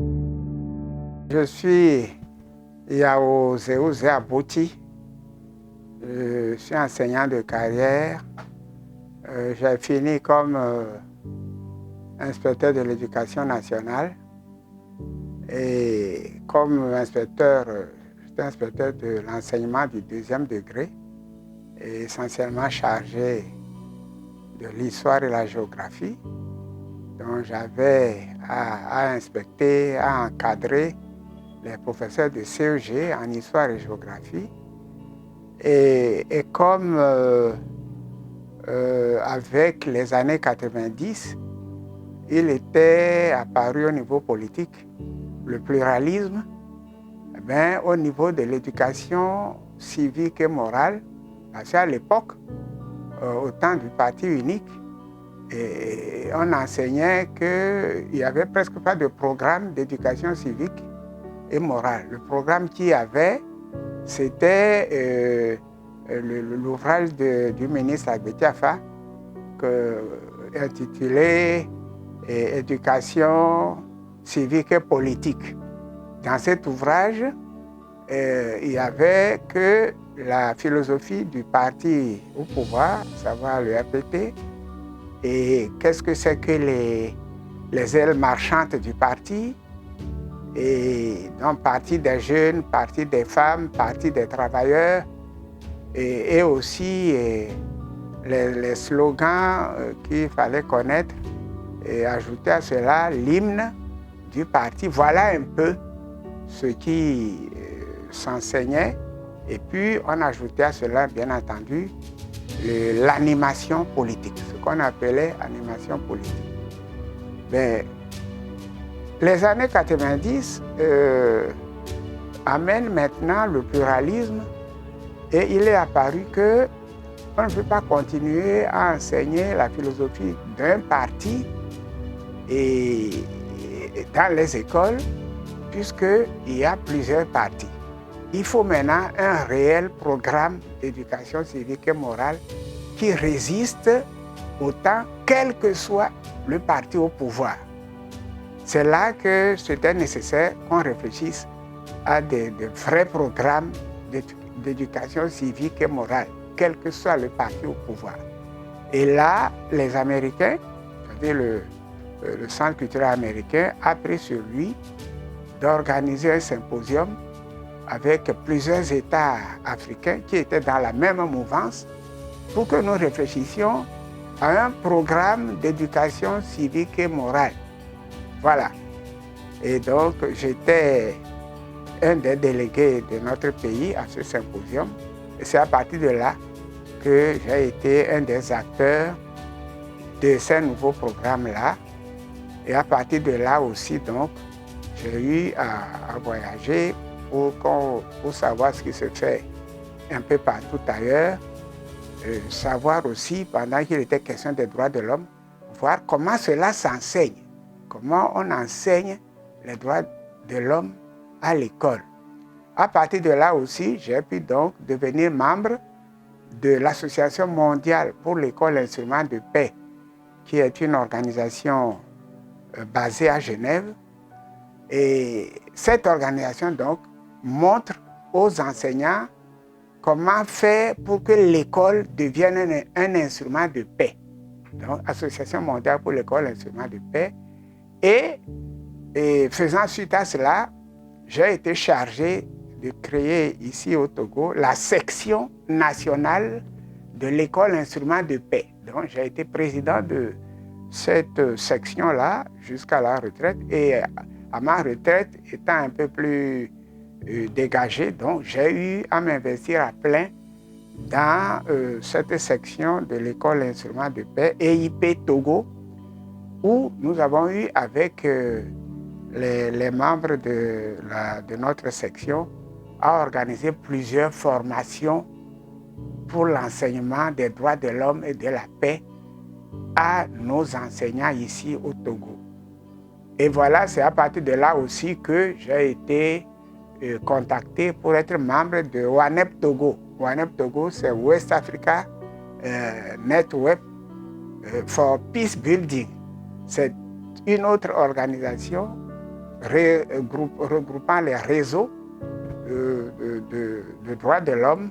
Je suis Yao Zéouzé Abouti. Je suis enseignant de carrière. J'ai fini comme inspecteur de l'éducation nationale et comme inspecteur, j'étais inspecteur de l'enseignement du deuxième degré et essentiellement chargé de l'histoire et la géographie. Donc j'avais à inspecter, à encadrer les professeurs de CEG en histoire et géographie. Et comme avec les années 90, il était apparu au niveau politique le pluralisme, au niveau de l'éducation civique et morale, parce qu'à l'époque, au temps du parti unique, et on enseignait qu'il n'y avait presque pas de programme d'éducation civique et morale. Le programme qu'il y avait, c'était l'ouvrage du ministre Agbetiafa intitulé Éducation civique et politique. Dans cet ouvrage, il n'y avait que la philosophie du parti au pouvoir, à savoir le RPP, et qu'est-ce que c'est que les ailes marchandes du parti, et donc parti des jeunes, parti des femmes, parti des travailleurs, et aussi les slogans qu'il fallait connaître, et ajouter à cela l'hymne du parti. Voilà un peu ce qui s'enseignait. Et puis on ajoutait à cela, bien entendu, l'animation politique, ce qu'on appelait animation politique. Les années 90 amènent maintenant le pluralisme et il est apparu qu'on ne peut pas continuer à enseigner la philosophie d'un parti et dans les écoles, puisqu'il y a plusieurs partis. Il faut maintenant un réel programme d'éducation civique et morale qui résiste au temps, quel que soit le parti au pouvoir. C'est là que c'était nécessaire qu'on réfléchisse à de vrais programmes d'éducation civique et morale, quel que soit le parti au pouvoir. Et là, les Américains, c'est-à-dire le Centre culturel américain, a pris sur lui d'organiser un symposium avec plusieurs États africains qui étaient dans la même mouvance pour que nous réfléchissions à un programme d'éducation civique et morale. Voilà. Et donc, j'étais un des délégués de notre pays à ce symposium. Et c'est à partir de là que j'ai été un des acteurs de ces nouveaux programmes-là. Et à partir de là aussi, donc, j'ai eu à voyager pour savoir ce qui se fait un peu partout ailleurs. Savoir aussi, pendant qu'il était question des droits de l'homme, voir comment cela s'enseigne. Comment on enseigne les droits de l'homme à l'école. À partir de là aussi, j'ai pu donc devenir membre de l'Association mondiale pour l'école instrument de paix, qui est une organisation basée à Genève. Et cette organisation donc montre aux enseignants comment faire pour que l'école devienne un instrument de paix. Donc, Association mondiale pour l'école instrument de paix. Et faisant suite à cela, j'ai été chargé de créer ici au Togo la section nationale de l'école instrument de paix. Donc j'ai été président de cette section-là jusqu'à la retraite. Et à ma retraite, étant un peu plus dégagé, donc j'ai eu à m'investir à plein dans cette section de l'école instrument de paix, EIP Togo, où nous avons eu avec les membres de notre section à organiser plusieurs formations pour l'enseignement des droits de l'homme et de la paix à nos enseignants ici au Togo. Et voilà, c'est à partir de là aussi que j'ai été contacté pour être membre de WANEP Togo. WANEP Togo, c'est West Africa Network for Peace Building. C'est une autre organisation regroupant les réseaux de droits de l'homme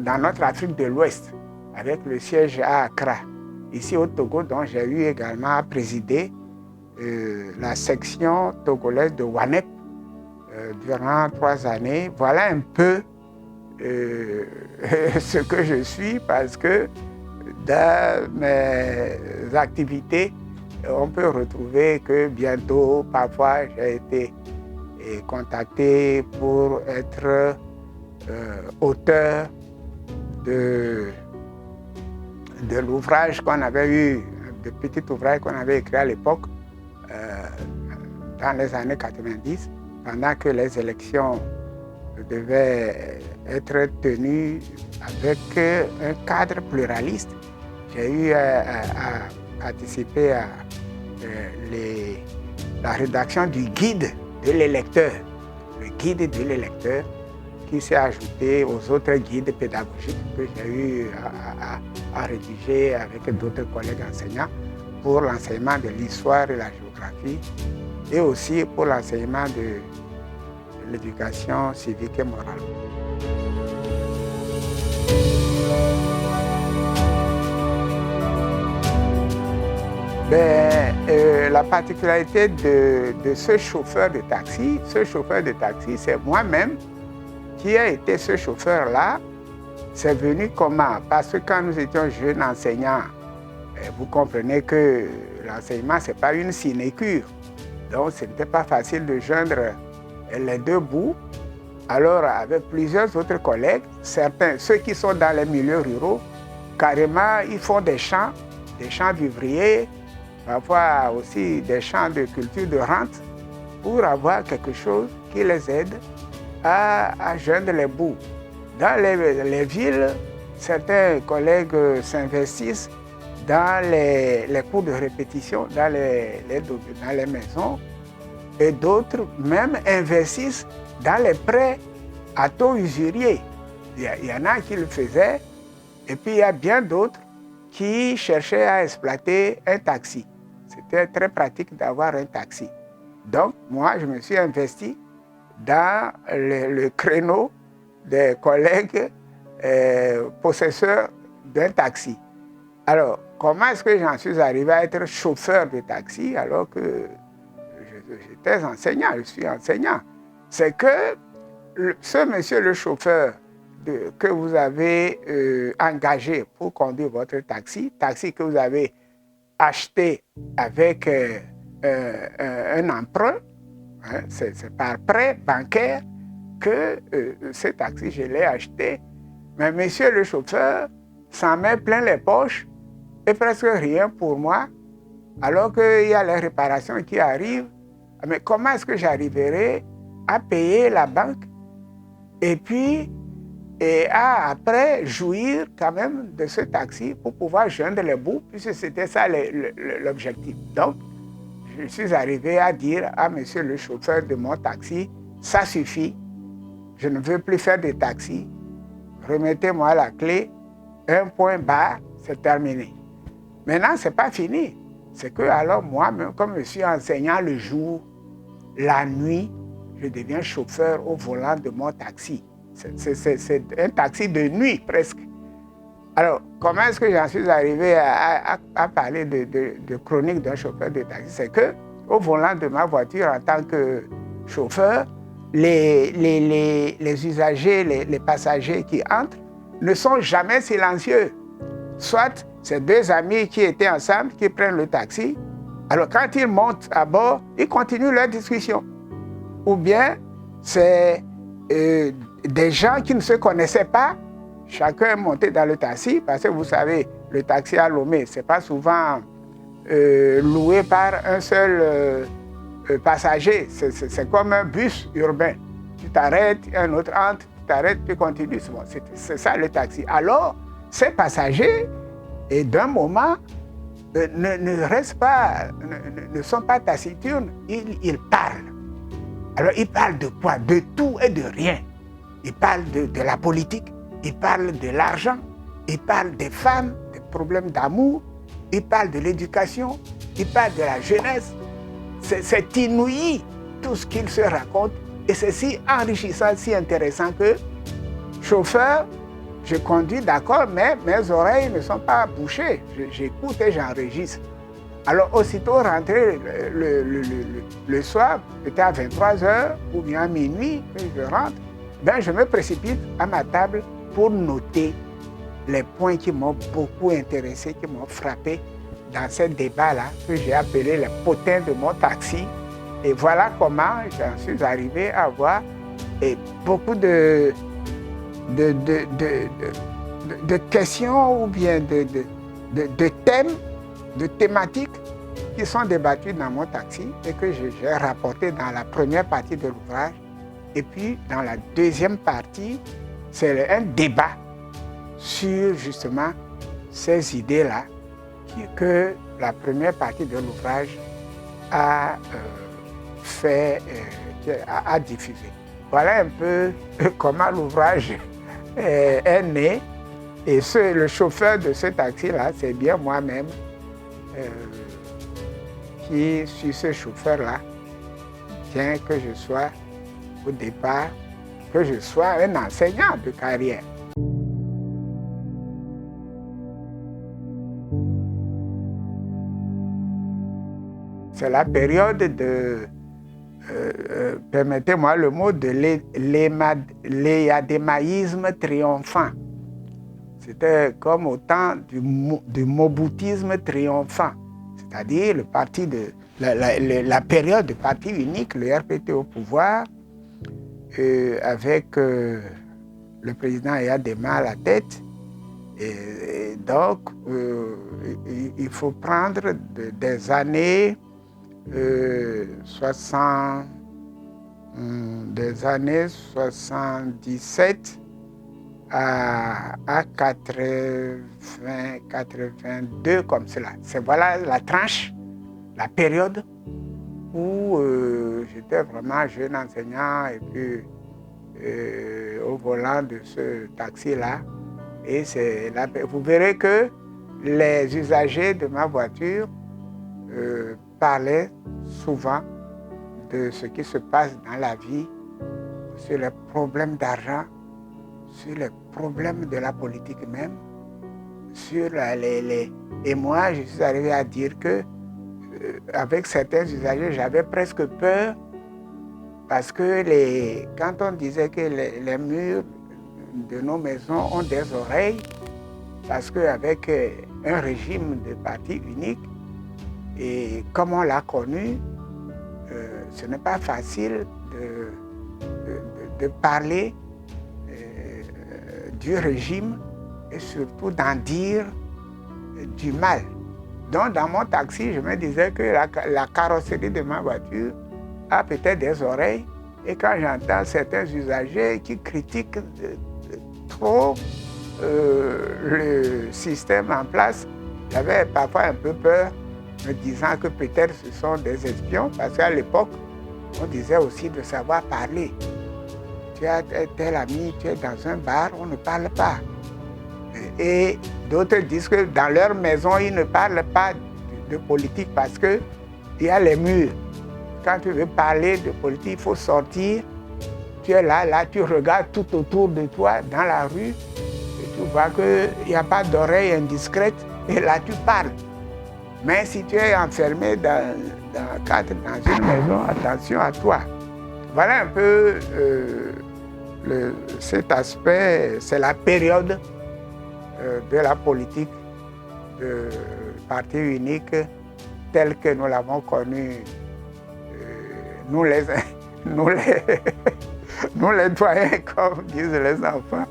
dans notre Afrique de l'Ouest, avec le siège à Accra, ici au Togo, dont j'ai eu également à présider la section togolaise de WANEP durant 3 années. Voilà un peu ce que je suis, parce que dans mes activités, on peut retrouver que bientôt, parfois, j'ai été contacté pour être auteur de l'ouvrage qu'on avait eu, de petit ouvrage qu'on avait écrit à l'époque, dans les années 90, pendant que les élections devaient être tenues avec un cadre pluraliste. J'ai eu à participer à la rédaction du guide de l'électeur, le guide de l'électeur, qui s'est ajouté aux autres guides pédagogiques que j'ai eu à rédiger avec d'autres collègues enseignants pour l'enseignement de l'histoire et la géographie, et aussi pour l'enseignement de l'éducation civique et morale. La particularité de ce chauffeur de taxi, c'est moi-même qui a été ce chauffeur-là. C'est venu comment? Parce que quand nous étions jeunes enseignants, vous comprenez que l'enseignement, ce n'est pas une sinécure. Donc, ce n'était pas facile de joindre les deux bouts. Alors, avec plusieurs autres collègues, certains, ceux qui sont dans les milieux ruraux, carrément, ils font des champs vivriers, parfois aussi des champs de culture de rente, pour avoir quelque chose qui les aide à joindre les bouts. Dans les villes, certains collègues s'investissent dans les cours de répétition, dans les maisons, et d'autres même investissent dans les prêts à taux usuriers. Il y en a qui le faisaient, et puis il y a bien d'autres qui cherchaient à exploiter un taxi. C'était très pratique d'avoir un taxi. Donc, moi, je me suis investi dans le créneau des collègues possesseurs d'un taxi. Alors, comment est-ce que j'en suis arrivé à être chauffeur de taxi alors que j'étais enseignant, je suis enseignant? C'est que ce monsieur le chauffeur que vous avez engagé pour conduire votre taxi que vous avez acheté avec un emprunt, hein, c'est par prêt bancaire que ce taxi, je l'ai acheté. Mais monsieur le chauffeur s'en met plein les poches et presque rien pour moi, alors qu'il y a les réparations qui arrivent. Mais comment est-ce que j'arriverai à payer la banque et puis à après jouir quand même de ce taxi pour pouvoir joindre les bouts, puisque c'était ça l'objectif. Donc, je suis arrivé à dire à monsieur le chauffeur de mon taxi, ça suffit, je ne veux plus faire de taxi, remettez-moi la clé, un point barre, c'est terminé. Maintenant, ce n'est pas fini. C'est que alors moi-même, comme je suis enseignant le jour, la nuit, je deviens chauffeur au volant de mon taxi. C'est un taxi de nuit presque. Alors, comment est-ce que j'en suis arrivé à parler de chronique d'un chauffeur de taxi? C'est que au volant de ma voiture en tant que chauffeur, les usagers, les passagers qui entrent ne sont jamais silencieux. Soit c'est deux amis qui étaient ensemble, qui prennent le taxi. Alors quand ils montent à bord, ils continuent leur discussion. Ou bien c'est des gens qui ne se connaissaient pas, chacun est monté dans le taxi, parce que vous savez, le taxi à Lomé, ce n'est pas souvent loué par un seul passager. C'est comme un bus urbain. Tu t'arrêtes, un autre entre, tu t'arrêtes, tu continues. Bon, c'est ça le taxi. Alors, ces passagers, et d'un moment, ne restent pas, ne sont pas taciturnes, ils parlent. Alors, ils parlent de quoi? De tout et de rien. Ils parlent de la politique, ils parlent de l'argent, ils parlent des femmes, des problèmes d'amour, ils parlent de l'éducation, ils parlent de la jeunesse. C'est inouï. tout ce qu'ils se racontent. Et c'est si enrichissant, si intéressant que, chauffeur, je conduis, d'accord, mais mes oreilles ne sont pas bouchées. J'écoute et j'enregistre. Alors, aussitôt rentré le soir, peut-être à 23h ou bien à minuit, que je rentre, ben, je me précipite à ma table pour noter les points qui m'ont beaucoup intéressé, qui m'ont frappé dans ce débat-là, que j'ai appelé les potins de mon taxi. Et voilà comment j'en suis arrivé à avoir beaucoup de questions ou bien de thèmes, de thématiques qui sont débattues dans mon taxi et que j'ai rapporté dans la première partie de l'ouvrage. Et puis, dans la deuxième partie, c'est un débat sur justement ces idées-là que la première partie de l'ouvrage a a diffusé. Voilà un peu comment l'ouvrage est né. Et le chauffeur de ce taxi-là, c'est bien moi-même qui suis ce chauffeur-là, bien que je sois au départ, que je sois un enseignant de carrière. C'est la période de, permettez-moi le mot, de l'éadémaïsme triomphant. C'était comme au temps du moboutisme triomphant, c'est-à-dire le parti la période du parti unique, le RPT au pouvoir, avec le président Eyadema à la tête. Et donc, il faut prendre des années 77 à 82 comme cela. C'est voilà la tranche, la période où j'étais vraiment jeune enseignant et puis au volant de ce taxi-là. Et vous verrez que les usagers de ma voiture parlaient souvent de ce qui se passe dans la vie, sur les problèmes d'argent, sur les problèmes de la politique même, sur Et moi, je suis arrivé à dire que, avec certains usagers, j'avais presque peur parce que quand on disait que les murs de nos maisons ont des oreilles, parce qu'avec un régime de parti unique, et comme on l'a connu, ce n'est pas facile de parler du régime et surtout d'en dire du mal. Donc dans mon taxi, je me disais que la carrosserie de ma voiture a peut-être des oreilles, et quand j'entends certains usagers qui critiquent trop le système en place, j'avais parfois un peu peur, me disant que peut-être ce sont des espions, parce qu'à l'époque, on disait aussi de savoir parler. Tu as tel ami, tu es dans un bar, on ne parle pas. Et d'autres disent que dans leur maison, ils ne parlent pas de politique parce qu'il y a les murs. Quand tu veux parler de politique, il faut sortir. Tu es là, tu regardes tout autour de toi, dans la rue, et tu vois qu'il n'y a pas d'oreille indiscrète, et là tu parles. Mais si tu es enfermé dans une maison, attention à toi. Voilà un peu cet aspect, c'est la période de la politique de parti unique telle que nous l'avons connue, nous les doyens, comme disent les enfants.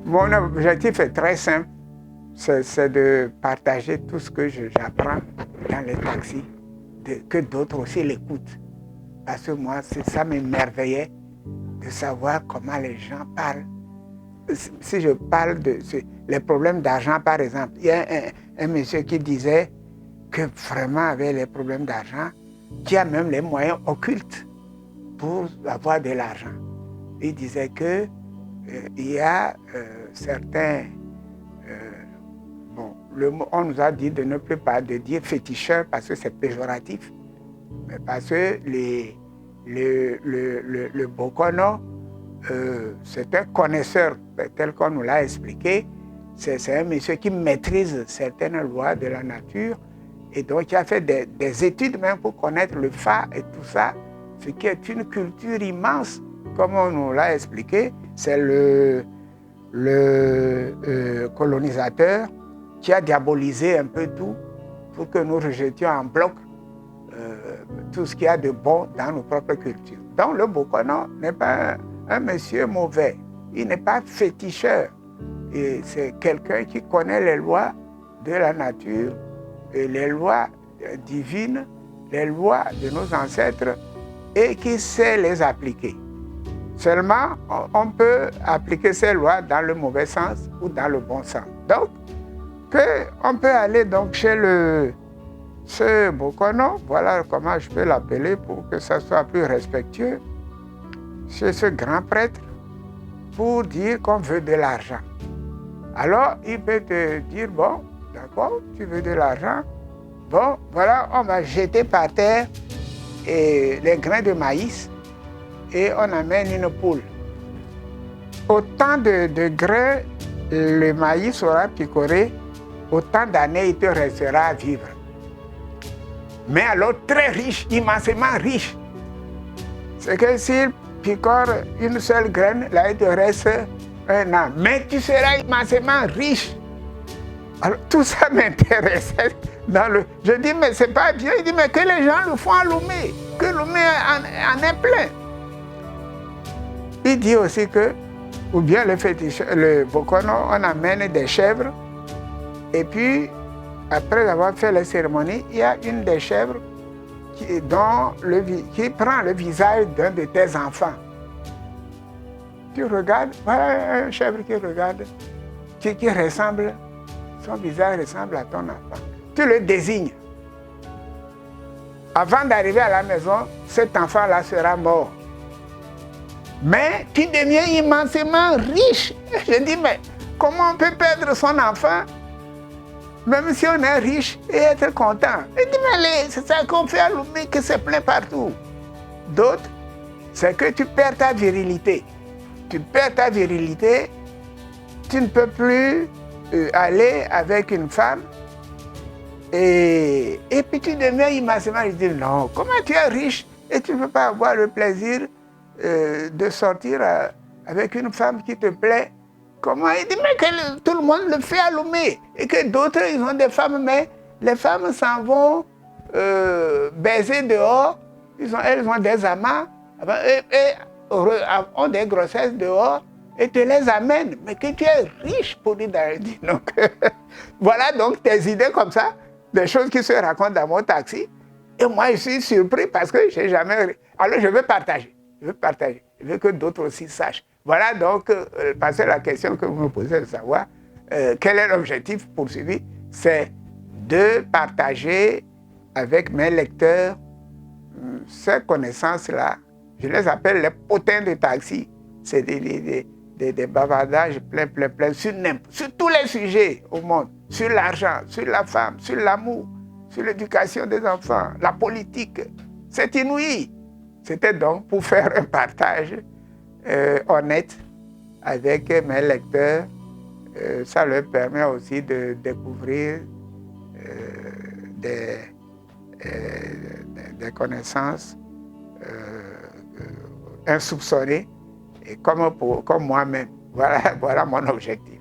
Mon objectif est très simple, c'est de partager tout ce que j'apprends dans les taxis, que d'autres aussi l'écoutent. Parce que moi, ça m'émerveillait de savoir comment les gens parlent. Si je parle les problèmes d'argent, par exemple, il y a un monsieur qui disait que vraiment avec les problèmes d'argent, qui a même les moyens occultes pour avoir de l'argent. Il disait que il y a certains on nous a dit de ne plus pas de dire féticheur parce que c'est péjoratif, mais parce que le Bokono, c'est un connaisseur, tel qu'on nous l'a expliqué. C'est un monsieur qui maîtrise certaines lois de la nature et donc il a fait des études même pour connaître le Fa et tout ça, ce qui est une culture immense, comme on nous l'a expliqué. C'est le colonisateur qui a diabolisé un peu tout pour que nous rejetions en bloc tout ce qu'il y a de bon dans nos propres cultures. Donc le Bokono n'est pas un monsieur mauvais, il n'est pas féticheur. Et c'est quelqu'un qui connaît les lois de la nature, et les lois divines, les lois de nos ancêtres, et qui sait les appliquer. Seulement, on peut appliquer ces lois dans le mauvais sens ou dans le bon sens. Donc, on peut aller donc chez ce Bokono, voilà comment je peux l'appeler pour que ça soit plus respectueux, chez ce grand prêtre, pour dire qu'on veut de l'argent. Alors, il peut te dire, bon, d'accord, tu veux de l'argent, bon, voilà, on va jeter par terre les grains de maïs et on amène une poule. Autant de grains le maïs aura picoré, autant d'années il te restera à vivre. Mais alors très riche, immensément riche. C'est que s'il picore une seule graine, là il te reste un an. Mais tu seras immensément riche. Alors tout ça m'intéressait. Je dis, mais c'est pas bien. Il dit, mais que les gens le font à Lomé, que Lomé en est plein. Il dit aussi que, ou bien le Bokono, on amène des chèvres, et puis, après avoir fait la cérémonie, il y a une des chèvres qui prend le visage d'un de tes enfants. Tu regardes, voilà un chèvre qui regarde, qui ressemble, son visage ressemble à ton enfant. Tu le désignes. Avant d'arriver à la maison, cet enfant-là sera mort. Mais tu deviens immensément riche. Je dis, mais comment on peut perdre son enfant, même si on est riche, et être content? Je dis, mais c'est ça qu'on fait à Lomé, que c'est plein partout. D'autres, c'est que tu perds ta virilité. Tu perds ta virilité, tu ne peux plus aller avec une femme, et puis tu deviens immensément riche. Je dis, non, comment tu es riche et tu ne peux pas avoir le plaisir de sortir avec une femme qui te plaît? Comment? Il dit, mais que tout le monde le fait à Lomé, et que d'autres, ils ont des femmes, mais les femmes s'en vont baiser dehors, elles ont des amants, et ont des grossesses dehors, et te les amènent. Mais que tu es riche pour dire donc, voilà donc tes idées comme ça, des choses qui se racontent dans mon taxi. Et moi, je suis surpris parce que je n'ai jamais... Alors, je veux partager. Je veux que d'autres aussi sachent. Voilà donc, parce que la question que vous me posez de savoir, quel est l'objectif poursuivi, c'est de partager avec mes lecteurs ces connaissances-là. Je les appelle les potins de taxi. C'est des bavardages plein sur tous les sujets au monde. Sur l'argent, sur la femme, sur l'amour, sur l'éducation des enfants, la politique. C'est inouï. C'était donc pour faire un partage honnête avec mes lecteurs. Ça leur permet aussi de découvrir des connaissances insoupçonnées, et comme moi-même. Voilà mon objectif.